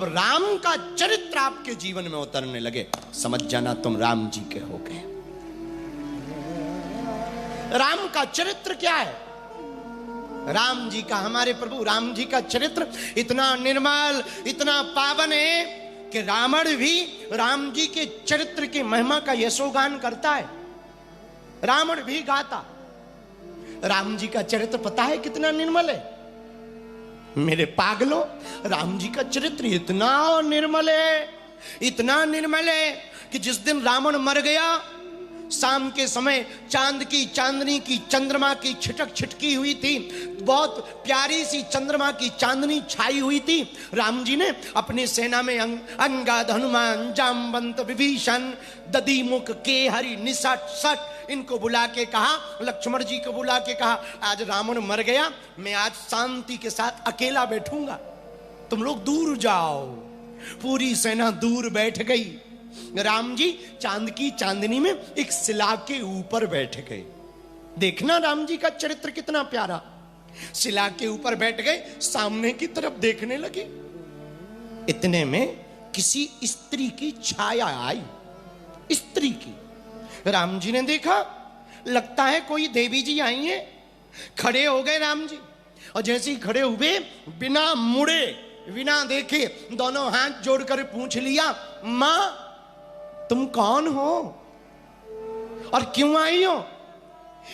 राम का चरित्र आपके जीवन में उतरने लगे, समझ जाना तुम राम जी के हो गए। राम का चरित्र क्या है? राम जी का, हमारे प्रभु राम जी का चरित्र इतना निर्मल, इतना पावन है कि रावण भी राम जी के चरित्र की महिमा का यशोगान करता है, रावण भी गाता। राम जी का चरित्र पता है कितना निर्मल है? मेरे पागलों, राम जी का चरित्र इतना निर्मल है, इतना निर्मल है कि जिस दिन रावण मर गया, शाम के समय चांद की, चांदनी की, चंद्रमा की छिटक छिटकी हुई थी, बहुत प्यारी सी चंद्रमा की चांदनी छाई हुई थी। राम जी ने अपनी सेना में अंगद, हनुमान, जामवंत, विभीषण, दधिमुख, केहरि, निषट, सट इनको बुला के कहा, लक्ष्मण जी को बुला के कहा, आज रावण मर गया, मैं आज शांति के साथ अकेला बैठूंगा, तुम लोग दूर जाओ। पूरी सेना दूर बैठ गई। राम जी चांद की चांदनी में एक शिला के ऊपर बैठ गए। देखना राम जी का चरित्र कितना प्यारा। शिला के ऊपर बैठ गए, सामने की तरफ देखने लगे। इतने में किसी स्त्री की छाया आई, स्त्री की। राम जी ने देखा, लगता है कोई देवी जी आई हैं। खड़े हो गए राम जी, और जैसे ही खड़े हुए, बिना मुड़े, बिना देखे, दोनों हाथ जोड़कर पूछ लिया, मां तुम कौन हो और क्यों आई हो?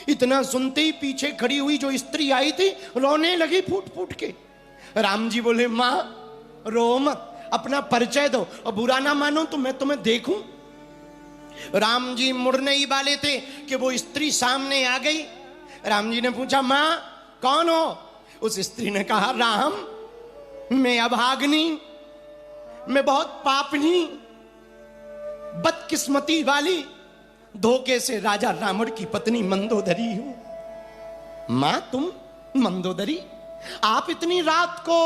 इतना सुनते ही पीछे खड़ी हुई जो स्त्री आई थी रोने लगी फूट फूट के। राम जी बोले, मां रो मत, अपना परिचय दो, और बुरा ना मानो तो मैं तुम्हें देखूं। राम जी मुड़ने ही वाले थे कि वो स्त्री सामने आ गई। राम जी ने पूछा, मां कौन हो? उस स्त्री ने कहा, राम मैं अभागनी, मैं बहुत पापनी, बदकिस्मती वाली, धोखे से राजा रावण की पत्नी मंदोदरी हूं। मां तुम मंदोदरी, आप इतनी रात को,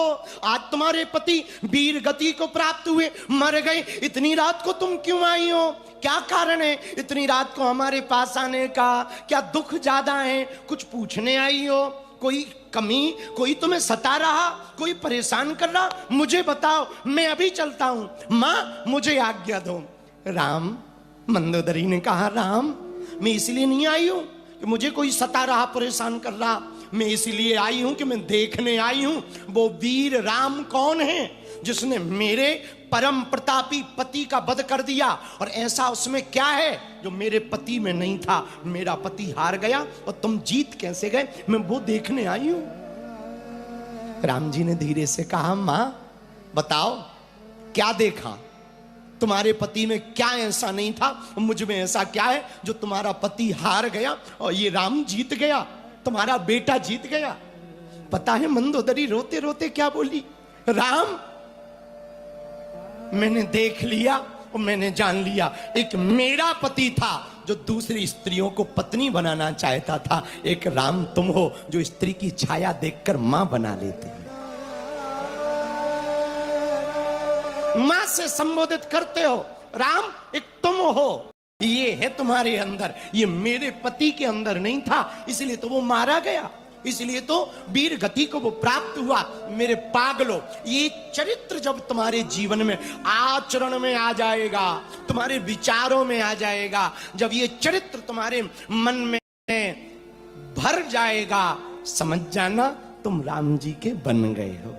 आज तुम्हारे पति वीर गति को प्राप्त हुए, मर गए, इतनी रात को तुम क्यों आई हो? क्या कारण है इतनी रात को हमारे पास आने का? क्या दुख ज्यादा है? कुछ पूछने आई हो? कोई कमी, कोई तुम्हें सता रहा, कोई परेशान कर रहा? मुझे बताओ, मैं अभी चलता हूं। मां मुझे आज्ञा दो। राम, मंदोदरी ने कहा, राम मैं इसलिए नहीं आई हूं कि मुझे कोई सता रहा, परेशान कर रहा, मैं इसलिए आई हूं कि मैं देखने आई हूं वो वीर राम कौन है जिसने मेरे परम प्रतापी पति का वध कर दिया, और ऐसा उसमें क्या है जो मेरे पति में नहीं था। मेरा पति हार गया और तुम जीत कैसे गए, मैं वो देखने आई हूं। राम जी ने धीरे से कहा, मां बताओ क्या देखा? तुम्हारे पति में क्या ऐसा नहीं था, मुझ में ऐसा क्या है जो तुम्हारा पति हार गया और ये राम जीत गया, तुम्हारा बेटा जीत गया? पता है मंदोदरी रोते रोते क्या बोली? राम मैंने देख लिया और मैंने जान लिया, एक मेरा पति था जो दूसरी स्त्रियों को पत्नी बनाना चाहता था, एक राम तुम हो जो स्त्री की छाया देखकर मां बना लेते हैं, मां से संबोधित करते हो। राम एक तुम हो, ये है तुम्हारे अंदर, ये मेरे पति के अंदर नहीं था, इसलिए तो वो मारा गया, इसलिए तो वीर गति को वो प्राप्त हुआ। मेरे पागलों, ये चरित्र जब तुम्हारे जीवन में, आचरण में आ जाएगा, तुम्हारे विचारों में आ जाएगा, जब ये चरित्र तुम्हारे मन में भर जाएगा, समझ जाना तुम राम जी के बन गए हो।